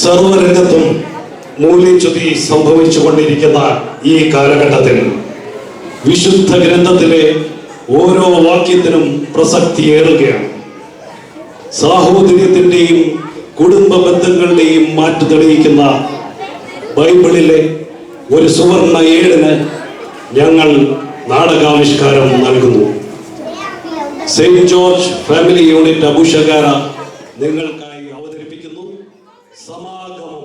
സർവരംഗത്തും മൂല്യച്യുതി സംഭവിച്ചുകൊണ്ടിരിക്കുന്ന ഈ കാലഘട്ടത്തിൽ വിശുദ്ധ ഗ്രന്ഥത്തിലെ ഓരോ വാക്യത്തിനും പ്രസക്തിയേറുകയാണ്. സാഹോദര്യത്തിൻ്റെയും കുടുംബ ബന്ധങ്ങളുടെയും മാറ്റു തെളിയിക്കുന്ന ബൈബിളിലെ ഒരു സുവർണ ഏടിന് ഞങ്ങൾ നാടകാവിഷ്കാരം നൽകുന്നു. സെയിന്റ് ജോർജ് ഫാമിലി യൂണിറ്റ് അബുഷകാര നിങ്ങൾക്കായി അവതരിപ്പിക്കുന്നു സമാഗമം.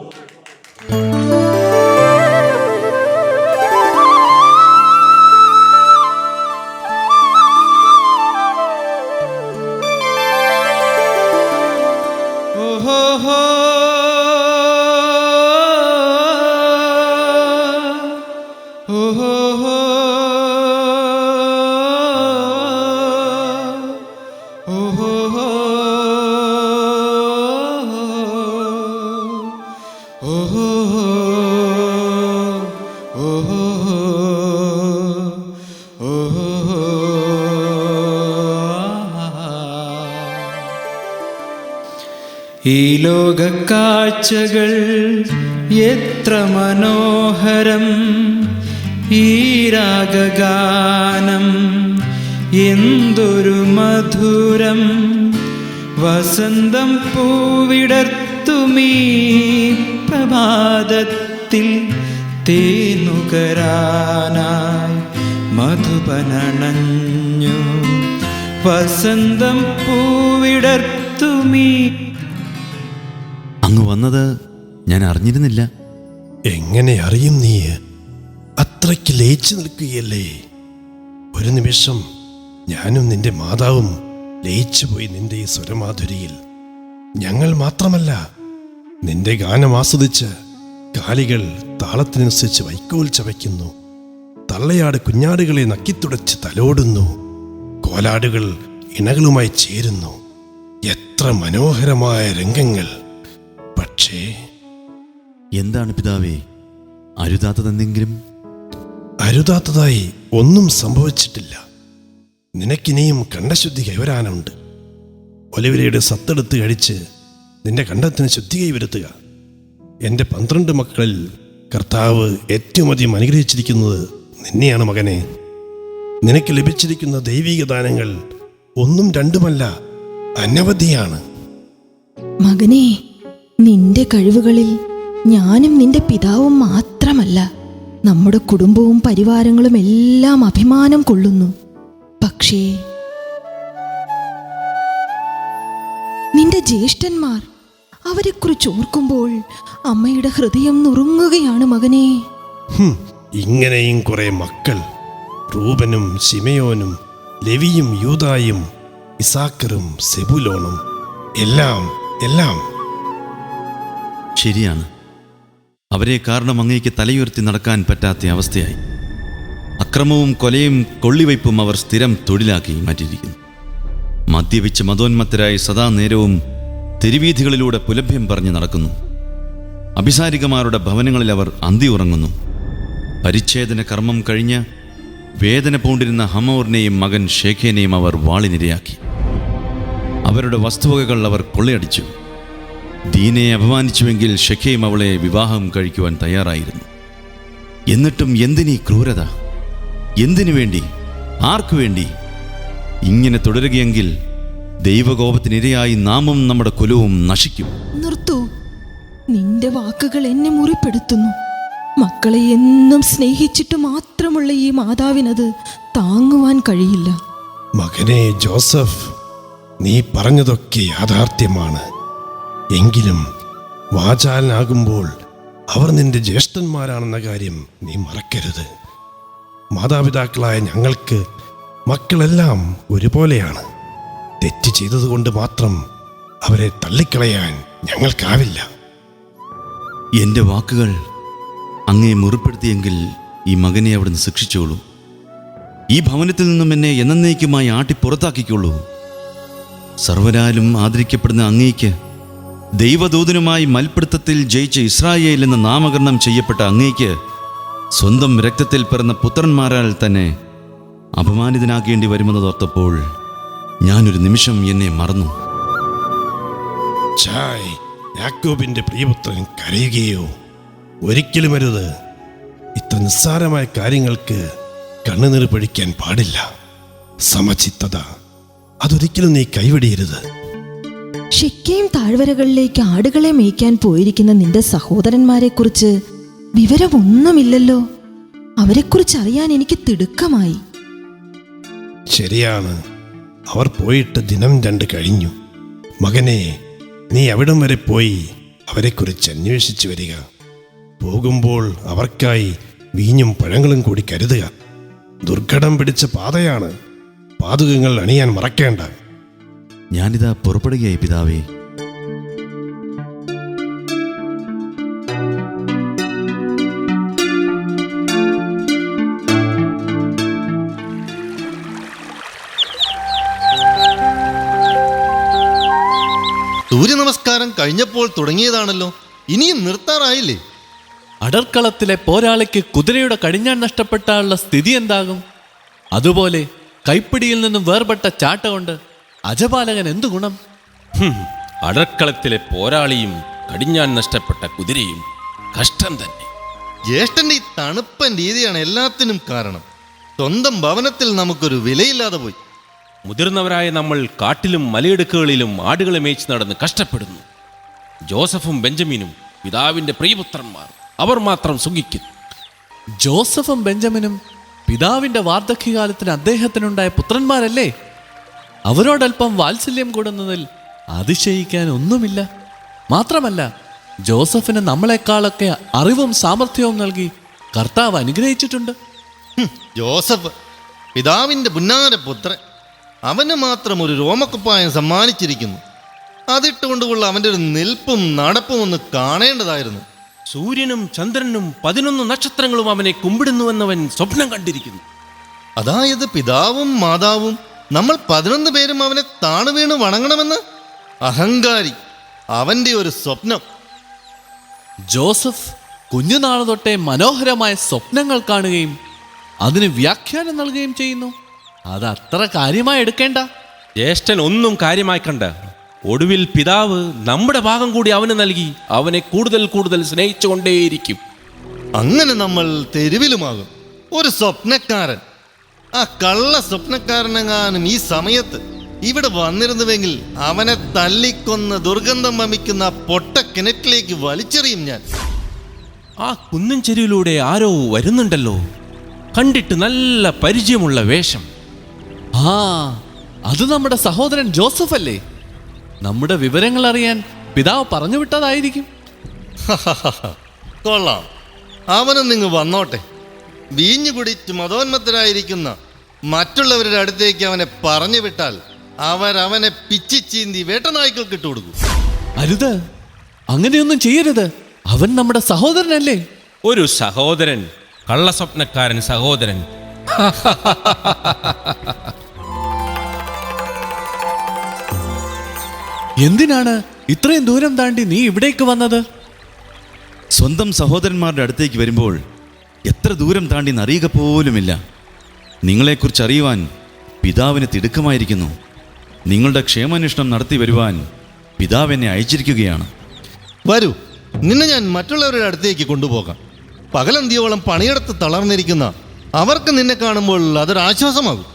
ഈ ലോകക്കാഴ്ചകൾ എത്ര മനോഹരം, ഈ രാഗഗാനം എന്തൊരു മധുരം. വസന്തം പൂവിടർത്തുമീ പ്രഭാതത്തിൽ തേനുകരാനായി മധുപനണഞ്ഞു. വസന്തം പൂവിടർത്തുമീ. അങ്ങ് വന്നത് ഞാൻ അറിഞ്ഞിരുന്നില്ല. എങ്ങനെ അറിയും? നീ അത്രയ്ക്ക് ലയിച്ചു നിൽക്കുകയല്ലേ. ഒരു നിമിഷം ഞാനും നിന്റെ മാതാവും ലയിച്ചുപോയി നിന്റെ ഈ സ്വരമാധുരിയിൽ. ഞങ്ങൾ മാത്രമല്ല, നിന്റെ ഗാനം ആസ്വദിച്ച് കാലികൾ താളത്തിനനുസരിച്ച് വൈക്കോൽ ചവയ്ക്കുന്നു. തള്ളയാട് കുഞ്ഞാടുകളെ നക്കിത്തുടച്ച് തലോടുന്നു. കോലാടുകൾ ഇണകളുമായി ചേരുന്നു. എത്ര മനോഹരമായ രംഗങ്ങൾ! പക്ഷേ എന്താണ് പിതാവേ, അരുതാത്തതെന്തെങ്കിലും? അരുതാത്തതായി ഒന്നും സംഭവിച്ചിട്ടില്ല. നിനക്കിനിയും കണ്ഠശുദ്ധി കൈവരാനുണ്ട്. ഒലിവിലയുടെ സത്തെടുത്ത് കഴിച്ച് നിന്റെ കണ്ഠത്തിന് ശുദ്ധി കൈവരുത്തുക. എൻ്റെ 12 മക്കളിൽ കർത്താവ് ഏറ്റവും അധികം അനുഗ്രഹിച്ചിരിക്കുന്നത് നിന്നെയാണ് മകനെ. നിനക്ക് ലഭിച്ചിരിക്കുന്ന ദൈവിക ദാനങ്ങൾ ഒന്നും രണ്ടുമല്ല, അനവധിയാണ്. മകനെ, നിന്റെ കഴിവുകളിൽ ഞാനും നിന്റെ പിതാവും മാത്രമല്ല, നമ്മുടെ കുടുംബവും പരിവാരങ്ങളും എല്ലാം അഭിമാനം കൊള്ളുന്നു. പക്ഷേ നിന്റെ ജ്യേഷ്ഠന്മാർ, അവരെക്കുറിച്ച് ഓർക്കുമ്പോൾ അമ്മയുടെ ഹൃദയം നുറുങ്ങുകയാണ് മകനെ. ഇങ്ങനെയും കുറെ മക്കൾ, റൂബനും ശിമയോനും ലെവിയും യൂദായും ഇസാക്കറും സെബുലോണും, എല്ലാം എല്ലാം ശരിയാണ്. അവരെ കാരണം അങ്ങേക്ക് തലയുയർത്തി നടക്കാൻ പറ്റാത്ത അവസ്ഥയായി. അക്രമവും കൊലയും കൊള്ളിവയ്പും അവർ സ്ഥിരം തൊഴിലാക്കി മാറ്റിയിരിക്കുന്നു. മദ്യപിച്ച് മതോന്മത്തരായി സദാ നേരവും തെരുവീഥികളിലൂടെ പുലഭ്യം പറഞ്ഞ് നടക്കുന്നു. അഭിസാരികമാരുടെ ഭവനങ്ങളിൽ അവർ അന്തി ഉറങ്ങുന്നു. പരിച്ഛേദന കർമ്മം കഴിഞ്ഞ് വേദന പൂണ്ടിരുന്ന ഹമോറിനെയും മകൻ ഷേഖേനെയും അവർ വാളിനിരയാക്കി. അവരുടെ വസ്തുവകകൾ അവർ കൊള്ളയടിച്ചു. ദീനയെ അപമാനിച്ചുവെങ്കിൽ ഷെഖേം അവളെ വിവാഹം കഴിക്കുവാൻ തയ്യാറായിരുന്നു. എന്നിട്ടും എന്തിനീ ക്രൂരത? എന്തിനു വേണ്ടി? ആർക്കു വേണ്ടി? ഇങ്ങനെ തുടരുകയെങ്കിൽ ദൈവകോപത്തിനിരയായി നാമും നമ്മുടെ കുലവും നശിക്കും. നിർത്തൂ, നിന്റെ വാക്കുകൾ എന്നെ മുറിപ്പെടുത്തുന്നു. മക്കളെ എന്നും സ്നേഹിച്ചിട്ട് മാത്രമുള്ള ഈ മാതാവിനത് താങ്ങുവാൻ കഴിയില്ല. മകനെ ജോസഫ്, നീ പറഞ്ഞതൊക്കെ യാഥാർത്ഥ്യമാണ്. എങ്കിലും വാചാലനാകുമ്പോൾ അവർ നിന്റെ ജ്യേഷ്ഠന്മാരാണെന്ന കാര്യം നീ മറക്കരുത്. മാതാപിതാക്കളായ ഞങ്ങൾക്ക് മക്കളെല്ലാം ഒരുപോലെയാണ്. തെറ്റ് ചെയ്തതുകൊണ്ട് മാത്രം അവരെ തള്ളിക്കളയാൻ ഞങ്ങൾക്കാവില്ല. എൻ്റെ വാക്കുകൾ അങ്ങേ മുറിപ്പെടുത്തിയെങ്കിൽ ഈ മകനെ അവിടുന്ന് ശിക്ഷിച്ചോളൂ. ഈ ഭവനത്തിൽ നിന്നും എന്നെ എന്നേക്കുമായി ആട്ടി പുറത്താക്കിക്കൊള്ളൂ. സർവരാലും ആദരിക്കപ്പെടുന്ന അങ്ങേക്ക്, ദൈവദൂതനുമായി മൽപിടുത്തത്തിൽ ജയിച്ച ഇസ്രായേൽ എന്ന് നാമകരണം ചെയ്യപ്പെട്ട അങ്ങേക്ക്, സ്വന്തം രക്തത്തിൽ പിറന്ന പുത്രന്മാരാൽ തന്നെ അപമാനിതനാക്കേണ്ടി വരുമെന്നതോർത്തപ്പോൾ ഞാനൊരു നിമിഷം എന്നെ മറന്നു. ഛായ്, യാക്കോബിന്റെ പ്രിയപുത്രൻ കരയുകയോ? ഒരിക്കലും അരുത്. ഇത്ര നിസ്സാരമായ കാര്യങ്ങൾക്ക് കണ്ണുനീർ പൊഴിക്കാൻ പാടില്ല. സമചിത്തത അതൊരിക്കലും നീ കൈവിടരുത്. ഷെക്കേം താഴ്വരകളിലേക്ക് ആടുകളെ മേയ്ക്കാൻ പോയിരിക്കുന്ന നിന്റെ സഹോദരന്മാരെക്കുറിച്ച് വിവരമൊന്നുമില്ലല്ലോ. അവരെക്കുറിച്ച് അറിയാൻ എനിക്ക് തിടുക്കമായി. ശരിയാണ്, അവർ പോയിട്ട് ദിനം 2 കഴിഞ്ഞു. മകനെ, നീ അവിടം വരെ പോയി അവരെക്കുറിച്ച് അന്വേഷിച്ചു വരിക. പോകുമ്പോൾ അവർക്കായി വീഞ്ഞും പഴങ്ങളും കൂടി കരുതുക. ദുർഘടം പിടിച്ച പാതയാണ്. പാതുകങ്ങൾ അണിയാൻ മറക്കേണ്ട. ഞാനിതാ പുറപ്പെടുകയായി പിതാവേ. സൂര്യനമസ്കാരം കഴിഞ്ഞപ്പോൾ തുടങ്ങിയതാണല്ലോ, ഇനിയും നിർത്താറായില്ലേ? അടർക്കളത്തിലെ പോരാളിക്ക് കുതിരയുടെ കടിഞ്ഞാൺ നഷ്ടപ്പെട്ടാലുള്ള സ്ഥിതി എന്താകും? അതുപോലെ കൈപ്പിടിയിൽ നിന്നും വേർപെട്ട ചാട്ട കൊണ്ട് അജപാലകൻ എന്തു ഗുണം? അടർക്കളത്തിലെ പോരാളിയും കടിഞ്ഞാൻ നഷ്ടപ്പെട്ട കുതിരയും കഷ്ടം തന്നെ. ജ്യേഷ്ഠന്റെ ഈ തണുപ്പൻ രീതിയാണ് എല്ലാത്തിനും കാരണം. സ്വന്തം ഭവനത്തിൽ നമുക്കൊരു വിലയില്ലാതെ പോയി. മുതിർന്നവരായ നമ്മൾ കാട്ടിലും മലയിടുക്കുകളിലും ആടുകളെ മേய்ച്ച് നടന്ന് കഷ്ടപ്പെടുന്നു. ജോസഫും ബെഞ്ചമിനും പിതാവിന്റെ പ്രിയപുത്രന്മാർ, അവർ മാത്രം സുഖിക്കുന്നു. ജോസഫും ബെഞ്ചമിനും പിതാവിന്റെ വാർദ്ധക്യകാലത്തിന് അദ്ദേഹത്തിനുണ്ടായ പുത്രന്മാരല്ലേ? അവരോടൽപ്പം വാത്സല്യം കൂടുന്നതിൽ അതിശയിക്കാൻ ഒന്നുമില്ല. മാത്രമല്ല, ജോസഫിന് നമ്മളെക്കാളൊക്കെ അറിവും സാമർഥ്യവും നൽകി കർത്താവ് അനുഗ്രഹിച്ചിട്ടുണ്ട്. ജോസഫ് പിതാവിന്റെ പുന്നാരപുത്രൻ. അവന് മാത്രം ഒരു രോമക്കുപ്പായം സമ്മാനിച്ചിരിക്കുന്നു. അതിട്ടുകൊണ്ടുള്ള അവൻ്റെ ഒരു നിൽപ്പും നടപ്പും ഒന്ന് കാണേണ്ടതായിരുന്നു. സൂര്യനും ചന്ദ്രനും 11 നക്ഷത്രങ്ങളും അവനെ കുമ്പിടുന്നുവെന്നവൻ സ്വപ്നം കണ്ടിരിക്കുന്നു. അതായത് പിതാവും മാതാവും നമ്മൾ 11 പേരും അവനെ താണു വീണ് വണങ്ങണമെന്ന്? അഹങ്കാരി, അവൻ്റെ ഒരു സ്വപ്നം. ജോസഫ് കുഞ്ഞുനാൾ തൊട്ടേ മനോഹരമായ സ്വപ്നങ്ങൾ കാണുകയും അതിന് വ്യാഖ്യാനം നൽകുകയും ചെയ്യുന്നു. അത് അത്ര കാര്യമായി എടുക്കേണ്ട. ജ്യേഷ്ഠൻ ഒന്നും കാര്യമായി കണ്ട. ഒടുവിൽ പിതാവ് നമ്മുടെ ഭാഗം കൂടി അവന് നൽകി അവനെ കൂടുതൽ കൂടുതൽ സ്നേഹിച്ചുകൊണ്ടേയിരിക്കും. അങ്ങനെ നമ്മൾ തെരുവിലുമാകും. ഒരു സ്വപ്നക്കാരൻ, ആ കള്ള സ്വപ്നക്കാരനെങ്ങാനും ഈ സമയത്ത് ഇവിടെ വന്നിരുന്നുവെങ്കിൽ അവനെ തല്ലിക്കൊന്ന് ദുർഗന്ധം വമിക്കുന്ന പൊട്ട കിണറ്റിലേക്ക് വലിച്ചെറിയും ഞാൻ. ആ കുന്നിൻ ചെരുവിലൂടെ ആരോ വരുന്നുണ്ടല്ലോ. കണ്ടിട്ട് നല്ല പരിചയമുള്ള വേഷം. ആ, അത് നമ്മുടെ സഹോദരൻ ജോസഫ് അല്ലേ? നമ്മുടെ വിവരങ്ങൾ അറിയാൻ പിതാവ് പറഞ്ഞു വിട്ടതായിരിക്കും. കൊള്ളാം, അവനും നിങ്ങൾ വന്നോട്ടെ. വീഞ്ഞു കുടിച്ച് മതോന്മത്തരായിരിക്കുന്ന മറ്റുള്ളവരുടെ അടുത്തേക്ക് അവനെ പറഞ്ഞു വിട്ടാൽ അവരവനെ പിച്ചി ചീന്തി വേട്ടനായ്ക്കൾക്ക് ഇട്ടുകൊടുക്കും. അരുത്, അങ്ങനെയൊന്നും ചെയ്യരുത്. അവൻ നമ്മുടെ സഹോദരനല്ലേ? ഒരു സഹോദരൻ, കള്ളസ്വപ്നക്കാരൻ സഹോദരൻ. എന്തിനാണ് ഇത്രയും ദൂരം താണ്ടി നീ ഇവിടേക്ക് വന്നത്? സ്വന്തം സഹോദരന്മാരുടെ അടുത്തേക്ക് വരുമ്പോൾ എത്ര ദൂരം താണ്ടി അറിയുക പോലുമില്ല. നിങ്ങളെക്കുറിച്ച് അറിയുവാൻ പിതാവിന് തിടുക്കമായിരിക്കുന്നു. നിങ്ങളുടെ ക്ഷേമാന്വേഷണം നടത്തി വരുവാൻ പിതാവ് എന്നെ അയച്ചിരിക്കുകയാണ്. വരൂ, നിന്നെ ഞാൻ മറ്റുള്ളവരുടെ അടുത്തേക്ക് കൊണ്ടുപോകാം. പകലന്തിയോളം പണിയെടുത്ത് തളർന്നിരിക്കുന്ന അവർക്ക് നിന്നെ കാണുമ്പോൾ അതൊരാശ്വാസമാകും.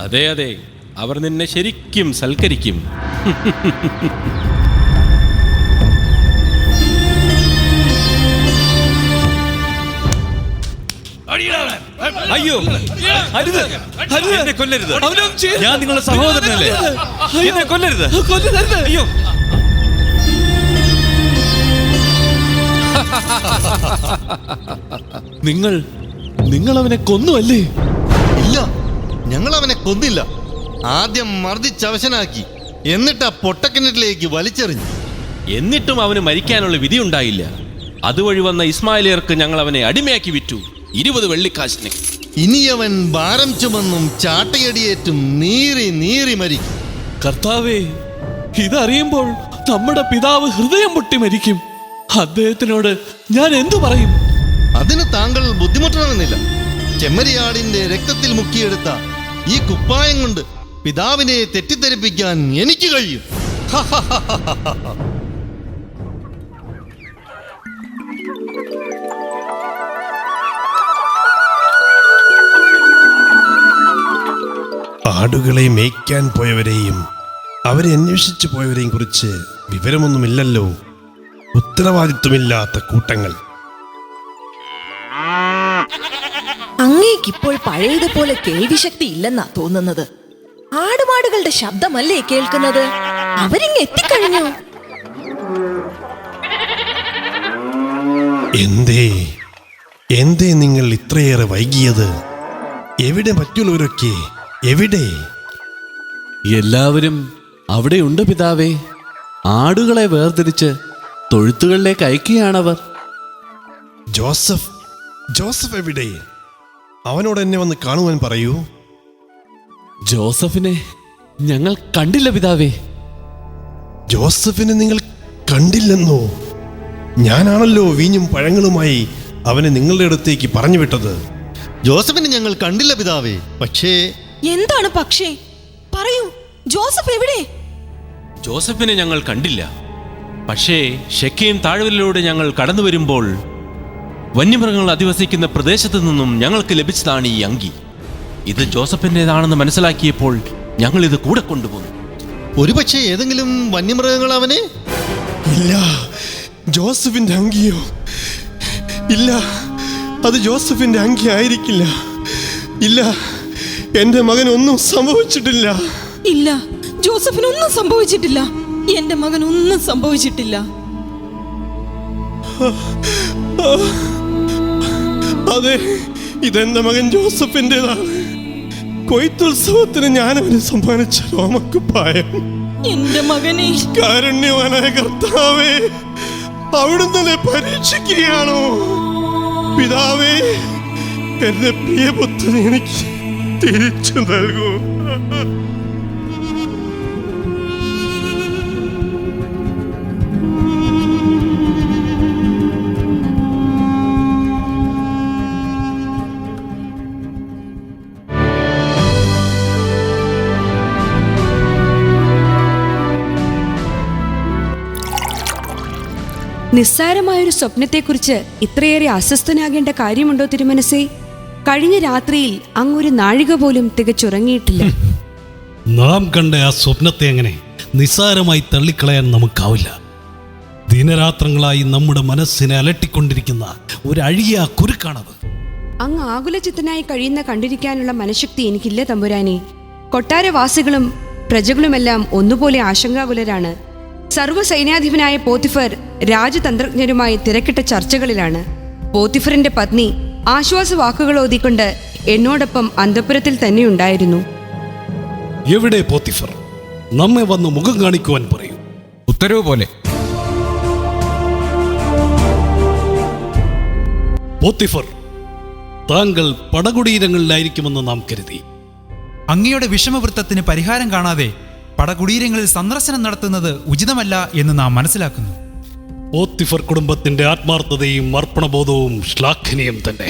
അതെ അതെ, അവർ നിന്നെ ശരിക്കും സൽക്കരിക്കും. അയ്യോ അരുത്, അരുത്, എന്നെ കൊല്ലരുത്. ഞാൻ നിങ്ങളുടെ സഹോദരനല്ലേ, എന്നെ കൊല്ലരുത്. അയ്യോ, നിങ്ങൾ അവനെ കൊന്നുവല്ലേ? ഇല്ല, ഞങ്ങൾ അവനെ കൊന്നില്ല. ആദ്യം മർദ്ദിച്ചവശനാക്കി, എന്നിട്ട് ആ പൊട്ടക്കിണറ്റിലേക്ക് വലിച്ചെറിഞ്ഞു. എന്നിട്ടും അവന് മരിക്കാനുള്ള വിധി ഉണ്ടായില്ല. അതുവഴി വന്ന ഇസ്മായിലിയർക്ക് ഞങ്ങൾ അവനെ അടിമയാക്കി വിറ്റു, 20 വെള്ളിക്കാശിന്. ഇനി അവൻ ഭാരം ചുമന്നും ചാട്ടയടിയേറ്റും നീറി നീറി മരിക്കും. കർത്താവേ, ഇതറിയുമ്പോൾ നമ്മുടെ പിതാവ് ഹൃദയം പൊട്ടി മരിക്കും. അദ്ദേഹത്തിനോട് ഞാൻ എന്തു പറയും? അതിന് താങ്കൾ ബുദ്ധിമുട്ടണമെന്നില്ല. ചെമ്മരിയാടിന്റെ രക്തത്തിൽ മുക്കിയെടുത്ത ഈ കുപ്പായം കൊണ്ട് പിതാവിനെ തെറ്റിദ്ധരിപ്പിക്കാൻ എനിക്ക് കഴിയും. ആടുകളെ മേയ്ക്കാൻ പോയവരെയും അവരെ അന്വേഷിച്ചു പോയവരെയും കുറിച്ച് വിവരമൊന്നുമില്ലല്ലോ. ഉത്തരവാദിത്വമില്ലാത്ത കൂട്ടങ്ങൾ. അങ്ങേക്കിപ്പോൾ പഴയതുപോലെ കേൾവിശക്തി ഇല്ലെന്നാ തോന്നുന്നത്. ആടുമാടുകളുടെ ശബ്ദമല്ലേ കേൾക്കുന്നത്? അവരിങ്ങ് എത്തിക്കഴിഞ്ഞു. എന്തേ നിങ്ങൾ ഇത്രയേറെ വൈകിയത്? എവിടെ മറ്റുള്ളവരൊക്കെ? എവിടെ? എല്ലാവരും അവിടെയുണ്ട് പിതാവേ. ആടുകളെ വേർതിരിച്ച് തൊഴുത്തുകളിലേക്ക് അയക്കുകയാണവർ. ജോസഫ് എവിടെ? അവനോട് എന്നെ വന്ന് കാണുവാൻ പറയൂ. ജോസഫിനെ ഞങ്ങൾ കണ്ടില്ല പിതാവേ. ജോസഫിനെ നിങ്ങൾ കണ്ടില്ലെന്നോ? ഞാനാണല്ലോ വീഞ്ഞും പഴങ്ങളുമായി അവനെ നിങ്ങളുടെ അടുത്തേക്ക് പറഞ്ഞു വിട്ടത്. ജോസഫിനെ ഞങ്ങൾ കണ്ടില്ല പിതാവേ. പക്ഷേ എന്താണ് പക്ഷേ? പറയൂ, ജോസഫ് എവിടെ? ജോസഫിനെ ഞങ്ങൾ കണ്ടില്ല. പക്ഷേ ഷെക്കേം താഴ്വരയിലൂടെ ഞങ്ങൾ കടന്നു വരുമ്പോൾ വന്യമൃഗങ്ങൾ അധിവസിക്കുന്ന പ്രദേശത്തു നിന്നും ഞങ്ങൾക്ക് ലഭിച്ചതാണ് ഈ അങ്കി. ഇത് ജോസഫിൻ്റെതാണെന്ന് മനസ്സിലാക്കിയപ്പോൾ ഞങ്ങൾ ഇത് കൂടെ കൊണ്ടുപോകുന്നു. ഒരുപക്ഷെ ഏതെങ്കിലും വന്യമൃഗങ്ങൾ അവനെ... ഇല്ല, ജോസഫിന്റെ അങ്കിയോ? ഇല്ല, അത് ജോസഫിന്റെ അങ്കി ആയിരിക്കില്ല. ഇല്ല, എന്റെ മകൻ ഒന്നും സംഭവിച്ചിട്ടില്ല. ഇല്ല, ജോസഫിനൊന്നും സംഭവിച്ചിട്ടില്ല. എന്റെ മകൻ ഒന്നും സംഭവിച്ചിട്ടില്ല. അതെ, ഇതെന്റെ മകൻ ജോസഫിൻ്റെതാണ്. കൊയ്ത്തുത്സവത്തിന് ഞാൻ അവന് സമ്മാനിച്ച രോമക്കുപ്പായം. എന്റെ മകനെ കാരുണ്യവാനായ കർത്താവേ, അവിടുന്ന് പരീക്ഷിക്കുകയാണോ? പിതാവേ, എന്റെ പ്രിയപുത്രനെ എനിക്ക് തിരിച്ചു നൽകൂ. നിസ്സാരമായൊരു സ്വപ്നത്തെക്കുറിച്ച് ഇത്രയേറെ അസ്വസ്ഥനാകേണ്ട കാര്യമുണ്ടോ തിരുമനസേ? കഴിഞ്ഞ രാത്രിയിൽ അങ്ങൊരു നാഴിക പോലും തികച്ചുറങ്ങിയിട്ടില്ല. നാം കണ്ട ആ സ്വപ്നത്തെ എങ്ങനെ നിസ്സാരമായി തള്ളിക്കളയാൻ നമുക്കാവില്ല. ദിനരാത്രങ്ങളായി നമ്മുടെ മനസ്സിനെ അലട്ടിക്കൊണ്ടിരിക്കുന്ന ഒരു അഴിയ കുരുക്കാണത്. അങ്ങ് ആകുലചിത്തനായി കഴിയുന്ന കണ്ടിരിക്കാനുള്ള മനഃശക്തി എനിക്കില്ല തമ്പുരാനെ. കൊട്ടാരവാസികളും പ്രജകളുമെല്ലാം ഒന്നുപോലെ ആശങ്കാകുലരാണ്. സർവ്വസൈന്യാധിപനായ പോത്തിഫർ രാജതന്ത്രജ്ഞരുമായി തിരക്കിട്ട ചർച്ചകളിലാണ്. പോത്തിഫറിന്റെ പത്നി ആശ്വാസവാക്കുകൾ ഓതിക്കൊണ്ട് എന്നോടൊപ്പം അന്തഃപുരത്തിൽ തന്നെയുണ്ടായിരുന്നു. എവിടെ പോത്തിഫർ? നമ്മെ വന്ന് മുഖം കാണിക്കുവാൻ പറയൂ. ഉത്തരവ് പോലെ. പോത്തിഫർ, താങ്കൾ പടകുടീരങ്ങളിലായിരിക്കുമെന്ന് നാം കരുതി. അങ്ങയുടെ വിഷമവൃത്തത്തിന് പരിഹാരം കാണാതെ പടകുടീരങ്ങളിൽ സന്ദർശനം നടത്തുന്നത് ഉചിതമല്ല എന്ന് നാം മനസ്സിലാക്കുന്നു. പോത്തിഫർ കുടുംബത്തിന്റെ ആത്മാർത്ഥതയും അർപ്പണബോധവും ശ്ലാഘനീയം തന്നെ.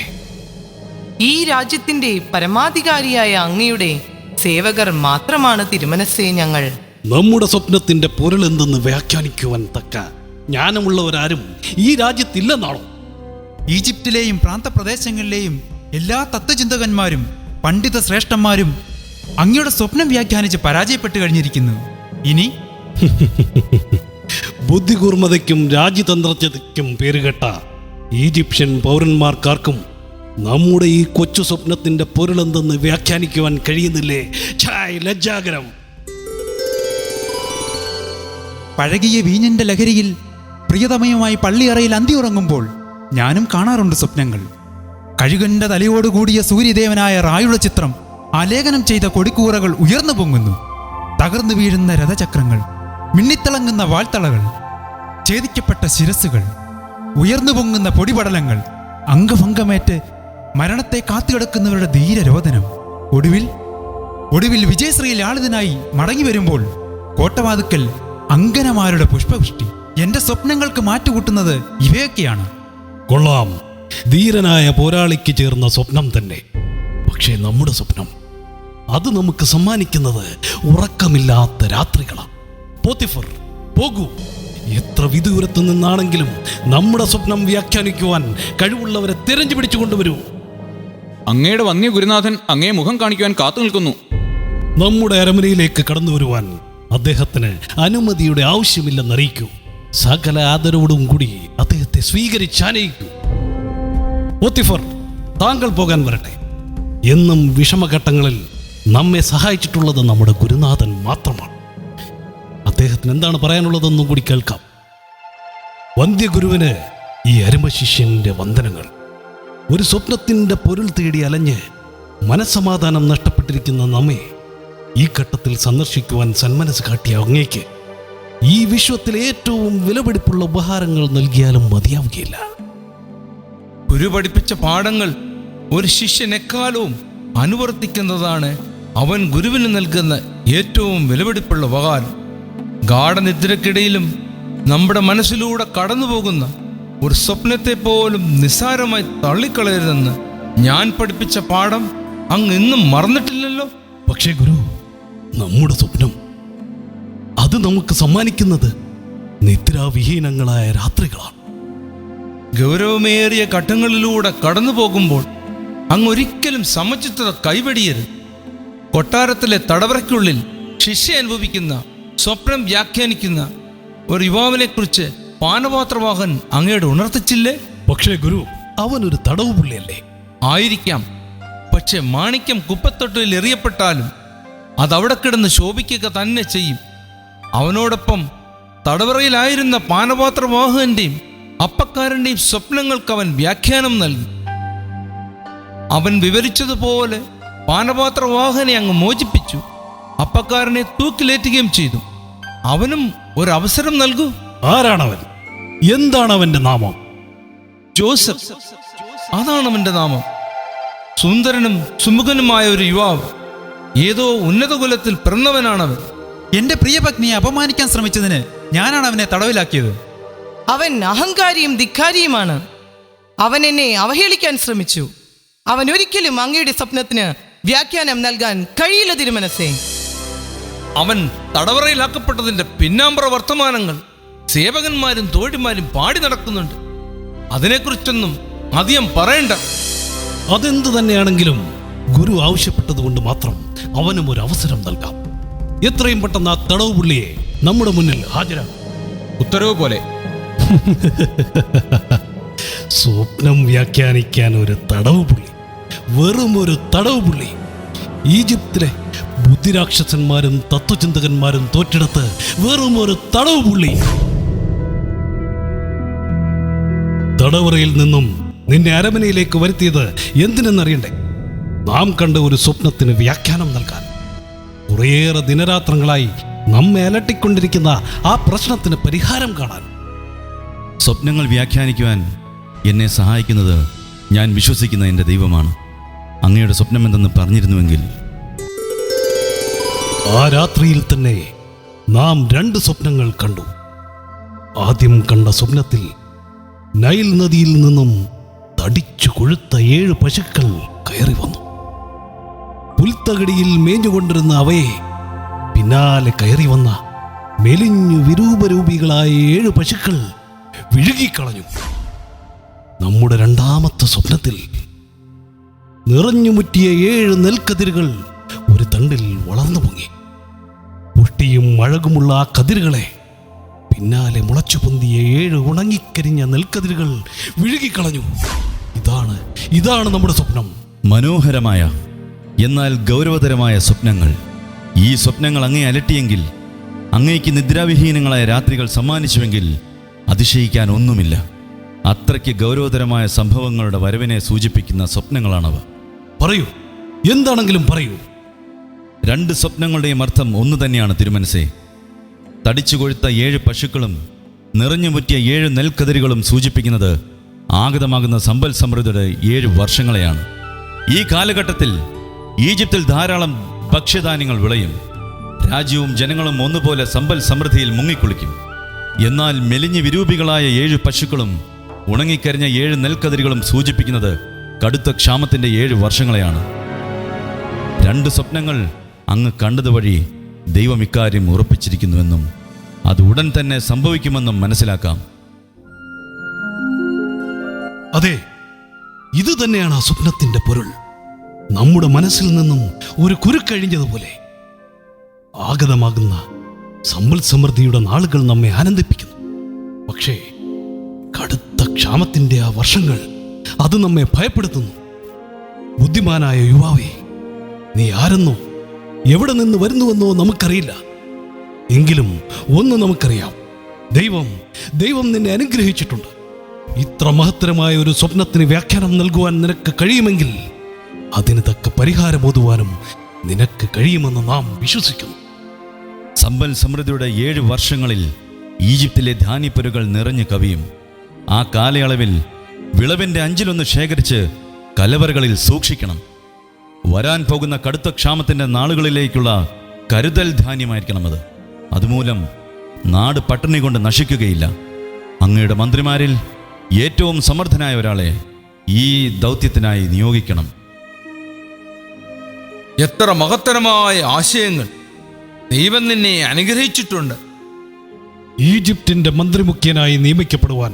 ഈ രാജ്യത്തിന്റെ പരമാധികാരിയായ അങ്ങയുടെ സേവകർ മാത്രമാണ് തിരുമനസ്സേ ഞങ്ങൾ. നമ്മുടെ സ്വപ്നത്തിന്റെ പൊരുളെന്തെന്ന് വ്യാഖ്യാനിക്കുവാൻ തക്ക ജ്ഞാനമുള്ളവരാരും ഈ രാജ്യത്തില്ലെന്നാണോ? ഈജിപ്തിലെയും പ്രാന്തപ്രദേശങ്ങളിലെയും എല്ലാ തത്വചിന്തകന്മാരും പണ്ഡിത ശ്രേഷ്ഠന്മാരും അങ്ങയുടെ സ്വപ്നം വ്യാഖ്യാനിച്ച് പരാജയപ്പെട്ടു കഴിഞ്ഞിരിക്കുന്നു. ഇനി ബുദ്ധികൂർമ്മതയ്ക്കും രാജ്യതന്ത്രജ്ഞതയ്ക്കും പേരുകെട്ട ഈജിപ്ഷ്യൻ പൗരന്മാർക്കാർക്കും നമ്മുടെ ഈ കൊച്ചു സ്വപ്നത്തിന്റെ പൊരുളെന്തെന്ന് വ്യാഖ്യാനിക്കുവാൻ കഴിയുന്നില്ലേ? ഛായ്, ലജ്ജാകരം. പഴകിയ വീഞ്ഞിന്റെ ലഹരിയിൽ പ്രിയതമയുമായി പള്ളിയറയിൽ അന്തിയുറങ്ങുമ്പോൾ ഞാനും കാണാറുണ്ട് സ്വപ്നങ്ങൾ. കഴുകന്റെ തലയോടുകൂടിയ സൂര്യദേവനായ റായുടെ ചിത്രം ആലേഖനം ചെയ്ത കൊടിക്കൂറകൾ ഉയർന്നു പൊങ്ങുന്നു. തകർന്നു വീഴുന്ന രഥചക്രങ്ങൾ, മിന്നിത്തിളങ്ങുന്ന വാൾത്തളകൾ, ഛേദിക്കപ്പെട്ട ശിരസ്സുകൾ, ഉയർന്നു പൊങ്ങുന്ന പൊടിപടലങ്ങൾ, അംഗഭംഗമേറ്റ് മരണത്തെ കാത്തുകിടക്കുന്നവരുടെ ധീരരോദനം. ഒടുവിൽ വിജയശ്രീ ലാളിതനായി മടങ്ങി വരുമ്പോൾ കോട്ടവാതുക്കൽ അങ്കനമാരുടെ പുഷ്പവൃഷ്ടി. എന്റെ സ്വപ്നങ്ങൾക്ക് മാറ്റുകൂട്ടുന്നത് ഇവയൊക്കെയാണ്. കൊള്ളാം, ധീരനായ പോരാളിക്ക് ചേർന്ന സ്വപ്നം തന്നെ. പക്ഷേ നമ്മുടെ സ്വപ്നം അത് നമുക്ക് സമ്മാനിക്കുന്നത് ഉറക്കമില്ലാത്ത രാത്രികളാണ്. പോത്തിഫർ, പോകൂ. എത്ര വിദൂരത്തു നിന്നാണെങ്കിലും നമ്മുടെ സ്വപ്നം വ്യാഖ്യാനിക്കുവാൻ കഴിവുള്ളവരെ തിരഞ്ഞു പിടിച്ചു കൊണ്ടുവരൂ. അങ്ങയുടെ വന്യ ഗുരുനാഥൻ അങ്ങയെ മുഖം കാണിക്കുവാൻ കാത്തു നിൽക്കുന്നു. നമ്മുടെ അരമനയിലേക്ക് കടന്നു വരുവാൻ അദ്ദേഹത്തിന് അനുമതിയുടെ ആവശ്യമില്ലെന്നറിയിക്കൂ. സകല ആദരവോടും കൂടി അദ്ദേഹത്തെ സ്വീകരിച്ചാനയിക്കൂ. പോത്തിഫർ, താങ്കൾ പോകാൻ വരട്ടെ. എന്നും വിഷമഘട്ടങ്ങളിൽ നമ്മെ സഹായിച്ചിട്ടുള്ളത് നമ്മുടെ ഗുരുനാഥൻ മാത്രമാണ്. അദ്ദേഹത്തിന് എന്താണ് പറയാനുള്ളതെന്നും കൂടി കേൾക്കാം. വന്ധ്യഗുരുവിന് ഈ അരുമശിഷ്യന്റെ വന്ദനങ്ങൾ. ഒരു സ്വപ്നത്തിന്റെ പൊരുൾ തേടി അലഞ്ഞ് മനസ്സമാധാനം നഷ്ടപ്പെട്ടിരിക്കുന്ന നമ്മെ ഈ ഘട്ടത്തിൽ സന്ദർശിക്കുവാൻ സന്മനസ് കാട്ടിയ അങ്ങേക്ക് ഈ വിശ്വത്തിലെ ഏറ്റവും വിലപിടിപ്പുള്ള ഉപഹാരങ്ങൾ നൽകിയാലും മതിയാവുകയില്ല. ഗുരു പഠിപ്പിച്ച പാഠങ്ങൾ ഒരു ശിഷ്യൻ എക്കാലവും അനുവർത്തിക്കുന്നതാണ് അവൻ ഗുരുവിന് നൽകുന്ന ഏറ്റവും വിലപിടിപ്പുള്ള ഉപഹാരം. ഗാഠനിദ്രക്കിടയിലും നമ്മുടെ മനസ്സിലൂടെ കടന്നുപോകുന്ന ഒരു സ്വപ്നത്തെ പോലും നിസ്സാരമായി തള്ളിക്കളയരുതെന്ന് ഞാൻ പഠിപ്പിച്ച പാഠം അങ്ങ് ഇന്നും മറന്നിട്ടില്ലല്ലോ. പക്ഷേ ഗുരു, നമ്മുടെ സ്വപ്നം അത് നമുക്ക് സമ്മാനിക്കുന്നത് നിദ്രാവിഹീനങ്ങളായ രാത്രികളാണ്. ഗൗരവമേറിയ ഘട്ടങ്ങളിലൂടെ കടന്നു പോകുമ്പോൾ അങ്ങ് ഒരിക്കലും സമചിത്തത കൈവെടിയരുത്. കൊട്ടാരത്തിലെ തടവറയ്ക്കുള്ളിൽ ശിക്ഷ അനുഭവിക്കുന്ന സ്വപ്നം വ്യാഖ്യാനിക്കുന്ന ഒരു യുവാവിനെക്കുറിച്ച് പാനപാത്രവാഹൻ അങ്ങയുടെ ഉണർത്തിച്ചില്ലേ? പക്ഷേ ഗുരു, അവനൊരു തടവ് പുള്ളിയല്ലേ? ആയിരിക്കാം. പക്ഷെ മാണിക്യം കുപ്പത്തൊട്ടിൽ എറിയപ്പെട്ടാലും അതവിടെ കിടന്ന് ശോഭിക്കുക തന്നെ ചെയ്യും. അവനോടൊപ്പം തടവറയിലായിരുന്ന പാനപാത്രവാഹകന്റെയും അപ്പക്കാരൻ്റെയും സ്വപ്നങ്ങൾക്ക് അവൻ വ്യാഖ്യാനം നൽകി. അവൻ വിവരിച്ചതുപോലെ പാനപാത്രവാഹനെ അങ്ങ് മോചിപ്പിച്ചു. അപ്പക്കാരനെ തൂക്കിലേറ്റുകയും ചെയ്തു. അവനും ഒരവസരം നൽകൂ. ആരാണവൻ? എന്താണ് അവന്റെ നാമം? ജോസഫ്, അതാണ് അവന്റെ നാമം. സുന്ദരനും സുമുഖനുമായ ഒരു യുവാവ്. ഏതോ ഉന്നത കുലത്തിൽ പിറന്നവനാണവൻ. എന്റെ പ്രിയപത്നിയെ അപമാനിക്കാൻ ശ്രമിച്ചതിന് ഞാനാണ് അവനെ തടവിലാക്കിയത്. അവൻ അഹങ്കാരിയും ധിക്കാരിയുമാണ്. അവൻ എന്നെ അവഹേളിക്കാൻ ശ്രമിച്ചു. അവൻ ഒരിക്കലും അങ്ങയുടെ സ്വപ്നത്തിന് വ്യാഖ്യാനം നൽകാൻ കഴിയില്ല തിരുമനസ്സേ. അവൻ തടവറയിലാക്കപ്പെട്ടതിന്റെ പിന്നാമ്പറ വർത്തമാനങ്ങൾ സേവകന്മാരും തോഴിമാരും പാടി നടക്കുന്നുണ്ട്. അതിനെക്കുറിച്ചൊന്നും അധികം പറയണ്ട. അതെന്തു തന്നെയാണെങ്കിലും ഗുരു ആവശ്യപ്പെട്ടതുകൊണ്ട് മാത്രം അവനും ഒരു അവസരം നൽകാം. എത്രയും പെട്ടെന്ന് ആ തടവ് പുള്ളിയെ നമ്മുടെ മുന്നിൽ ഹാജരാകും. ഉത്തരവ് പോലെ. സ്വപ്നം വ്യാഖ്യാനിക്കാൻ ഒരു തടവ് പുള്ളി, വെറും ഒരു തടവ് പുള്ളി. ഈജിപ്തിലെ ബുദ്ധിരാക്ഷസന്മാരും തത്വചിന്തകന്മാരും തോറ്റെടുത്ത് വെറും ഒരു തടവ് പുള്ളി. തടവറയിൽ നിന്നും നിന്നെ അരമനയിലേക്ക് വരുത്തിയത് എന്തിനെന്നറിയണ്ടേ? നാം കണ്ട ഒരു സ്വപ്നത്തിന് വ്യാഖ്യാനം നൽകാൻ. കുറേയേറെ ദിനരാത്രങ്ങളായി നമ്മെ അലട്ടിക്കൊണ്ടിരിക്കുന്ന ആ പ്രശ്നത്തിന് പരിഹാരം കാണാൻ. സ്വപ്നങ്ങൾ വ്യാഖ്യാനിക്കുവാൻ എന്നെ സഹായിക്കുന്നത് ഞാൻ വിശ്വസിക്കുന്ന എൻ്റെ ദൈവമാണ്. അങ്ങയുടെ സ്വപ്നം എന്തെന്ന് പറഞ്ഞിരുന്നുവെങ്കിൽ. ആ രാത്രിയിൽ തന്നെ നാം 2 സ്വപ്നങ്ങൾ കണ്ടു. ആദ്യം കണ്ട സ്വപ്നത്തിൽ നൈൽ നദിയിൽ നിന്നും തടിച്ചു കൊഴുത്ത 7 പശുക്കൾ കയറി വന്നു. പുൽത്തകടിയിൽ മേഞ്ഞുകൊണ്ടിരുന്ന അവയെ പിന്നാലെ കയറി വന്ന മെലിഞ്ഞു വിരൂപരൂപികളായ 7 പശുക്കൾ വിഴുകിക്കളഞ്ഞു. നമ്മുടെ 2ാമത്തെ സ്വപ്നത്തിൽ നിറഞ്ഞുമുറ്റിയ 7 നെൽക്കതിരുകൾ ഒരു തണ്ടിൽ വളർന്നു പൊങ്ങി. പുഷ്ടിയും അഴകുമുള്ള ആ കതിരുകളെ പിന്നാലെ മുളച്ചു പൊന്തിയ 7 ഉണങ്ങിക്കരിഞ്ഞ നെൽക്കതിരുകൾ വിഴുകിക്കളഞ്ഞു. ഇതാണ് നമ്മുടെ സ്വപ്നം. മനോഹരമായ എന്നാൽ ഗൗരവതരമായ സ്വപ്നങ്ങൾ. ഈ സ്വപ്നങ്ങൾ അങ്ങേ അലട്ടിയെങ്കിൽ, അങ്ങേക്ക് നിദ്രാവിഹീനങ്ങളായ രാത്രികൾ സമ്മാനിച്ചുവെങ്കിൽ അതിശയിക്കാൻ ഒന്നുമില്ല. അത്രയ്ക്ക് ഗൗരവതരമായ സംഭവങ്ങളുടെ വരവിനെ സൂചിപ്പിക്കുന്ന സ്വപ്നങ്ങളാണവ. പറയൂ, എന്താണെങ്കിലും പറയൂ. 2 സ്വപ്നങ്ങളുടെയും അർത്ഥം ഒന്നു തന്നെയാണ് തിരുമനസേ. തടിച്ചു കൊഴുത്ത 7 പശുക്കളും നിറഞ്ഞു മുറ്റിയ 7 നെൽക്കതിരുകളും സൂചിപ്പിക്കുന്നത് ആഗതമാകുന്ന സമ്പൽ സമൃദ്ധിയുടെ 7 വർഷങ്ങളെയാണ്. ഈ കാലഘട്ടത്തിൽ ഈജിപ്തിൽ ധാരാളം ഭക്ഷ്യധാന്യങ്ങൾ വിളയും. രാജ്യവും ജനങ്ങളും ഒന്നുപോലെ സമ്പൽ സമൃദ്ധിയിൽ മുങ്ങിക്കുളിക്കും. എന്നാൽ മെലിഞ്ഞ് വിരൂപികളായ 7 പശുക്കളും ഉണങ്ങിക്കരിഞ്ഞ 7 നെൽക്കതിരുകളും സൂചിപ്പിക്കുന്നത് കടുത്ത ക്ഷാമത്തിന്റെ 7 വർഷങ്ങളെയാണ്. 2 സ്വപ്നങ്ങൾ അങ്ങ് കണ്ടതുവഴി ദൈവം ഇക്കാര്യം ഉറപ്പിച്ചിരിക്കുന്നുവെന്നും അത് ഉടൻ തന്നെ സംഭവിക്കുമെന്നും മനസ്സിലാക്കാം. അതെ, ഇത് തന്നെയാണ് ആ സ്വപ്നത്തിന്റെ പൊരുൾ. നമ്മുടെ മനസ്സിൽ നിന്നും ഒരു കുരുക്കഴിഞ്ഞതുപോലെ ആഗതമാകുന്ന സമ്പൽ സമൃദ്ധിയുടെ നാളുകൾ നമ്മെ ആനന്ദിപ്പിക്കുന്നു. പക്ഷേ കടുത്ത ക്ഷാമത്തിന്റെ ആ വർഷങ്ങൾ അത് നമ്മെ ഭയപ്പെടുത്തുന്നു. ബുദ്ധിമാനായ യുവാവേ, നീ ആരെന്നോ എവിടെ നിന്ന് വരുന്നുവെന്നോ നമുക്കറിയില്ല. എങ്കിലും ഒന്ന് നമുക്കറിയാം, ദൈവം നിന്നെ അനുഗ്രഹിച്ചിട്ടുണ്ട്. ഇത്ര മഹത്തരമായ ഒരു സ്വപ്നത്തിന് വ്യാഖ്യാനം നൽകുവാൻ നിനക്ക് കഴിയുമെങ്കിൽ അതിന് തക്ക പരിഹാരമോതുവാനും നിനക്ക് കഴിയുമെന്ന് നാം വിശ്വസിക്കുന്നു. സമ്പൽ സമൃദ്ധിയുടെ 7 വർഷങ്ങളിൽ ഈജിപ്തിലെ ധാന്യപ്പുരകൾ നിറഞ്ഞു കവിയും. ആ കാലയളവിൽ വിളവിന്റെ 5-1 ശേഖരിച്ച് കലവറകളിൽ സൂക്ഷിക്കണം. വരാൻ പോകുന്ന കടുത്ത ക്ഷാമത്തിന്റെ നാളുകളിലേക്കുള്ള കരുതൽ ധാന്യമായിരിക്കണം അത്. അതുമൂലം നാട് പട്ടിണി കൊണ്ട് നശിക്കുകയില്ല. അങ്ങയുടെ മന്ത്രിമാരിൽ ഏറ്റവും സമർത്ഥനായ ഒരാളെ ഈ ദൗത്യത്തിനായി നിയോഗിക്കണം. എത്ര മഹത്തരമായ ആശയങ്ങൾ! ദൈവം നിന്നെ അനുഗ്രഹിച്ചിട്ടുണ്ട്. ഈജിപ്തിന്റെ മന്ത്രിമുഖ്യനായി നിയമിക്കപ്പെടുവാൻ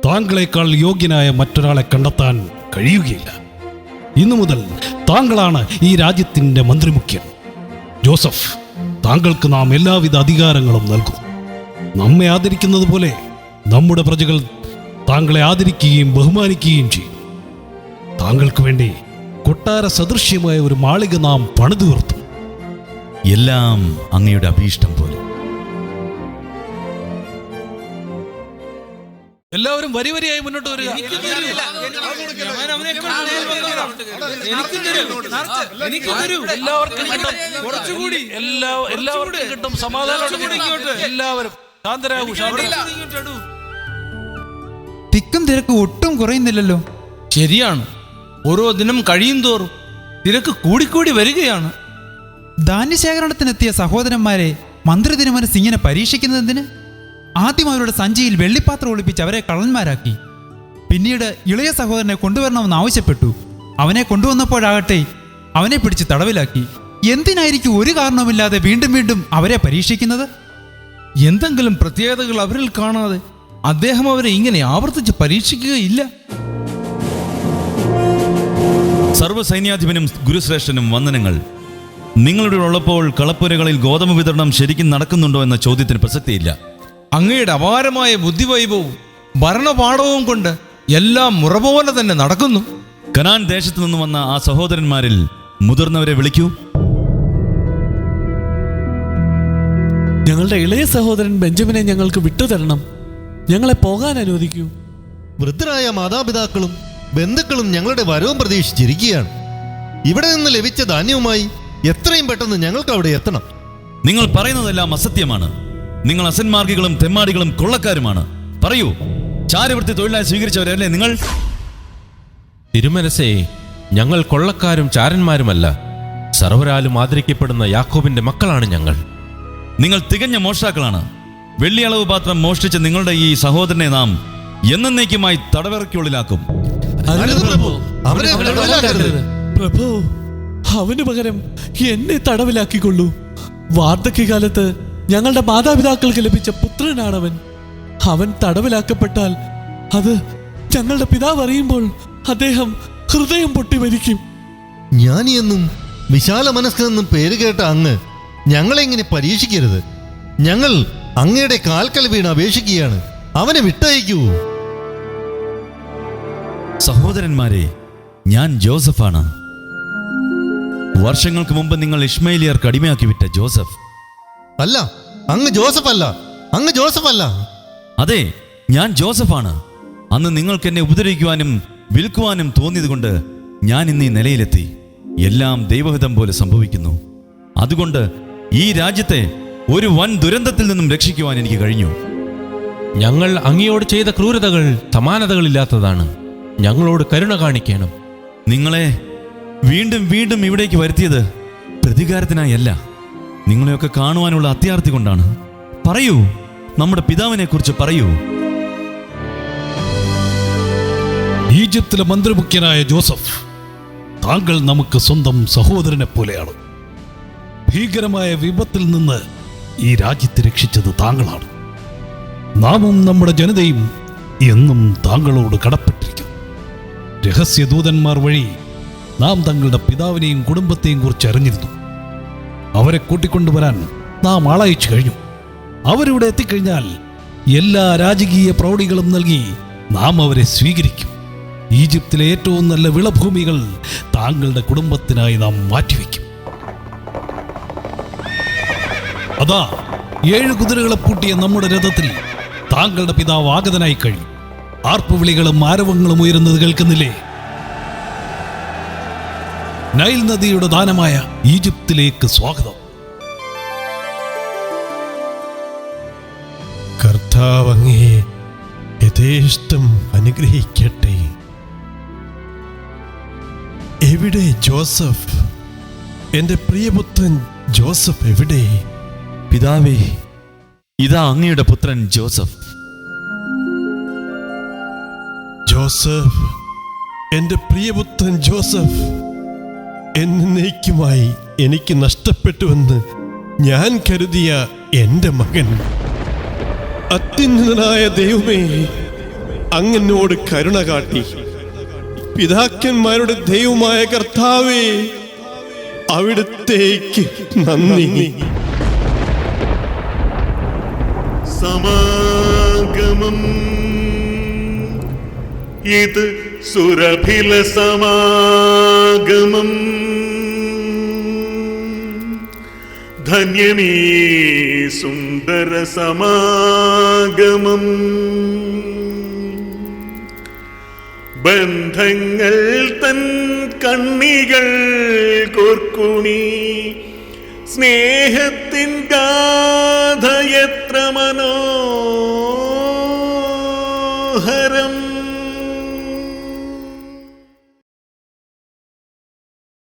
താങ്കളെക്കാൾ യോഗ്യനായ മറ്റൊരാളെ കണ്ടെത്താൻ കഴിയുകയില്ല. ഇന്നു മുതൽ താങ്കളാണ് ഈ രാജ്യത്തിന്റെ മന്ത്രിമുഖ്യൻ. ജോസഫ്, താങ്കൾക്ക് നാം എല്ലാവിധ അധികാരങ്ങളും നൽകും. നമ്മെ ആദരിക്കുന്നത് പോലെ നമ്മുടെ പ്രജകൾ താങ്കളെ ആദരിക്കുകയും ബഹുമാനിക്കുകയും ചെയ്യും. താങ്കൾക്ക് വേണ്ടി കൊട്ടാര സദൃശ്യമായ ഒരു മാളിക നാം പണിതുയർത്തും. എല്ലാം അങ്ങയുടെ അഭീഷ്ടം പോലെ. എല്ലാവരും വരിവരിയായി മുന്നോട്ട് വരിക. എല്ലാവർക്കും കിട്ടും, കുറച്ചുകൂടി എല്ലാവർക്കും കിട്ടും. സമാധാനം. എല്ലാവരും ശാന്തരാകൂ. തിക്കും തിരക്കും ഒട്ടും കുറയുന്നില്ലല്ലോ. ശരിയാണ്, ഓരോ ദിനം കഴിയും തോറും തിരക്ക് കൂടിക്കൂടി വരികയാണ്. ധാന്യശേഖരണത്തിനെത്തിയ സഹോദരന്മാരെ മന്ത്രി തിരുമനസ് ഇങ്ങനെ പരീക്ഷിക്കുന്നതെന്തിന്? ആദ്യം അവരുടെ സഞ്ചിയിൽ വെള്ളിപ്പാത്രം ഒളിപ്പിച്ച് അവരെ കള്ളന്മാരാക്കി. പിന്നീട് ഇളയ സഹോദരനെ കൊണ്ടുവരണമെന്ന് ആവശ്യപ്പെട്ടു. അവനെ കൊണ്ടുവന്നപ്പോഴാകട്ടെ അവനെ പിടിച്ച് തടവിലാക്കി. എന്തിനായിരിക്കും ഒരു കാരണവുമില്ലാതെ വീണ്ടും വീണ്ടും അവരെ പരീക്ഷിക്കുന്നത്? എന്തെങ്കിലും പ്രത്യേകതകൾ അവരിൽ കാണാതെ അദ്ദേഹം അവരെ ഇങ്ങനെ ആവർത്തിച്ച് പരീക്ഷിക്കുകയില്ല. സർവ്വസൈന്യാധിപനും ഗുരുശ്രേഷ്ഠനും വന്ദനങ്ങൾ. നിങ്ങളുടെ ഉള്ളപ്പോൾ കളപ്പുരകളിൽ ഗോതമ്പ് വിതരണം ശരിക്കും നടക്കുന്നുണ്ടോ എന്ന ചോദ്യത്തിന് പ്രസക്തിയില്ല. അങ്ങയുടെ അപാരമായ ബുദ്ധിവൈഭവവും ഭരണപാഠവും കൊണ്ട് എല്ലാം മുറ പോലെ തന്നെ നടക്കുന്നു. കനാൻ ദേശത്തു നിന്ന് വന്ന ആ സഹോദരന്മാരിൽ മുതിർന്നവരെ വിളിക്കൂ. ഞങ്ങളുടെ ഇളയ സഹോദരൻ ബെഞ്ചമിനെ ഞങ്ങൾക്ക് വിട്ടുതരണം. ഞങ്ങളെ പോകാൻ അനുവദിക്കൂ. വൃദ്ധരായ മാതാപിതാക്കളും ബന്ധുക്കളും ഞങ്ങളുടെ വരവും പ്രതീക്ഷിച്ചിരിക്കുകയാണ്. ഇവിടെ നിന്ന് ലഭിച്ച ധാന്യവുമായി എത്രയും പെട്ടെന്ന് ഞങ്ങൾക്ക് അവിടെ എത്തണം. നിങ്ങൾ പറയുന്നതെല്ലാം അസത്യമാണ്. നിങ്ങൾ അസന്മാർഗികളും തെമ്മാടികളും കൊള്ളക്കാരുമാണ്. പറയൂ, ചാരവൃത്തി തൊഴിലായി സ്വീകരിച്ചവരല്ലേ നിങ്ങൾ? തിരുമനസേ, ഞങ്ങൾ കൊള്ളക്കാരും ചാരന്മാരുമല്ല. സർവരാലും ആദരിക്കപ്പെടുന്ന യാക്കോബിന്റെ മക്കളാണ് ഞങ്ങൾ. നിങ്ങൾ തികഞ്ഞ മോഷ്ടാക്കളാണ്. വെള്ളിയളവ് പാത്രം മോഷ്ടിച്ച നിങ്ങളുടെ ഈ സഹോദരനെ നാം എന്നേക്കുമായി തടവിറയ്ക്കുള്ളിലാക്കും. പ്രഭു, അവന് പകരം എന്നെ തടവിലാക്കിക്കൊള്ളൂ. വാർദ്ധക്യകാലത്ത് ഞങ്ങളുടെ മാതാപിതാക്കൾക്ക് ലഭിച്ച പുത്രനാണവൻ. അവൻ തടവിലാക്കപ്പെട്ടാൽ അത് ഞങ്ങളുടെ പിതാവ് അറിയുമ്പോൾ അദ്ദേഹം ഹൃദയം പൊട്ടി മരിക്കും. ജ്ഞാനിയെന്നും വിശാല മനസ്കനെന്നും പേര് കേട്ട അങ്ങ് ഞങ്ങളെ ഇങ്ങനെ പരീക്ഷിക്കരുത്. ഞങ്ങൾ അങ്ങയുടെ കാൽക്കൽ വീണ് അപേക്ഷിക്കുകയാണ്. അവനെ വിട്ടയക്കൂ. സഹോദരന്മാരെ, ഞാൻ ജോസഫാണ്. വർഷങ്ങൾക്ക് മുമ്പ് നിങ്ങൾ ഇഷ്മയിലിയർക്ക് അടിമയാക്കി വിട്ട ജോസഫ്. അല്ല, അങ്ങ് ജോസഫ് അല്ല, അങ്ങ് ജോസഫ് അല്ല. അതെ, ഞാൻ ജോസഫാണ്. അന്ന് നിങ്ങൾക്ക് എന്നെ ഉപദ്രവിക്കുവാനും വിൽക്കുവാനും തോന്നിയതുകൊണ്ട് ഞാൻ ഇന്ന് ഈ നിലയിലെത്തി. എല്ലാം ദൈവഹിതം പോലെ സംഭവിക്കുന്നു. അതുകൊണ്ട് ഈ രാജ്യത്തെ ഒരു വൻ ദുരന്തത്തിൽ നിന്നും രക്ഷിക്കുവാൻ എനിക്ക് കഴിഞ്ഞു. ഞങ്ങൾ അങ്ങയോട് ചെയ്ത ക്രൂരതകൾ സമാനതകളില്ലാത്തതാണ്. ഞങ്ങളോട് കരുണ കാണിക്കണം. നിങ്ങളെ വീണ്ടും വീണ്ടും ഇവിടേക്ക് വരുത്തിയത് പ്രതികാരത്തിനായല്ല, നിങ്ങളെയൊക്കെ കാണുവാനുള്ള അത്യാർത്തി കൊണ്ടാണ്. പറയൂ, നമ്മുടെ പിതാവിനെ കുറിച്ച് പറയൂ. ഈജിപ്തിലെ മന്ത്രിമുഖ്യനായ ജോസഫ്, താങ്കൾ നമുക്ക് സ്വന്തം സഹോദരനെ പോലെയാണ്. ഭീകരമായ വിപത്തിൽ നിന്ന് ഈ രാജ്യത്തെ രക്ഷിച്ചത് താങ്കളാണ്. നാമും നമ്മുടെ ജനതയും എന്നും താങ്കളോട് കടപ്പെട്ടിരിക്കും. രഹസ്യദൂതന്മാർ വഴി നാം തങ്ങളുടെ പിതാവിനെയും കുടുംബത്തെയും കുറിച്ച് അറിഞ്ഞിരുന്നു. അവരെ കൂട്ടിക്കൊണ്ടുവരാൻ നാം ആളയച്ചു കഴിഞ്ഞു. അവരിവിടെ എത്തിക്കഴിഞ്ഞാൽ എല്ലാ രാജകീയ പ്രൗഢികളും നൽകി നാം അവരെ സ്വീകരിക്കും. ഈജിപ്തിലെ ഏറ്റവും നല്ല വിളഭൂമികൾ താങ്കളുടെ കുടുംബത്തിനായി നാം മാറ്റിവെക്കും. അതാ 7 കുതിരകളെ പൂട്ടിയ നമ്മുടെ രഥത്തിൽ താങ്കളുടെ പിതാവ് ആഗതനായി കഴിഞ്ഞു. ആർപ്പുവിളികളും ആരവങ്ങളും ഉയരുന്നത് കേൾക്കുന്നില്ലേ? നൈൽ നദിയുടെ ദാനമായ ഈജിപ്തിലേക്ക് സ്വാഗതം. കർത്താവ് അങ്ങയെ യഥേഷ്ടം അനുഗ്രഹിക്കട്ടെ. എവിടെ ജോസഫ്? എൻ്റെ പ്രിയപുത്രൻ ജോസഫ് എവിടെ? പിതാവേ, ഇതാ അങ്ങയുടെ പുത്രൻ ജോസഫ്. ജോസഫ്, എൻ്റെ പ്രിയപുത്രൻ ജോസഫ്, എന്നേക്കുമായി എനിക്ക് നഷ്ടപ്പെട്ടുവെന്ന് ഞാൻ കരുതിയ എൻ്റെ മകൻ. അത്യുന്നതനായ ദൈവമേ, അങ്ങനോട് കരുണ കാട്ടി. പിതാക്കന്മാരുടെ ദൈവമായ കർത്താവേ, അവിടുത്തേക്ക് നന്ദി. സമാഗമം, ഇത് സുരഭില സമാഗമം. ധന്യമീ സുന്ദര സമാഗമം. ബന്ധങ്ങൾ തൻ കണ്ണികൾ കോർക്കുണി. സ്നേഹത്തിൻ ഗാഥ എത്ര മനോ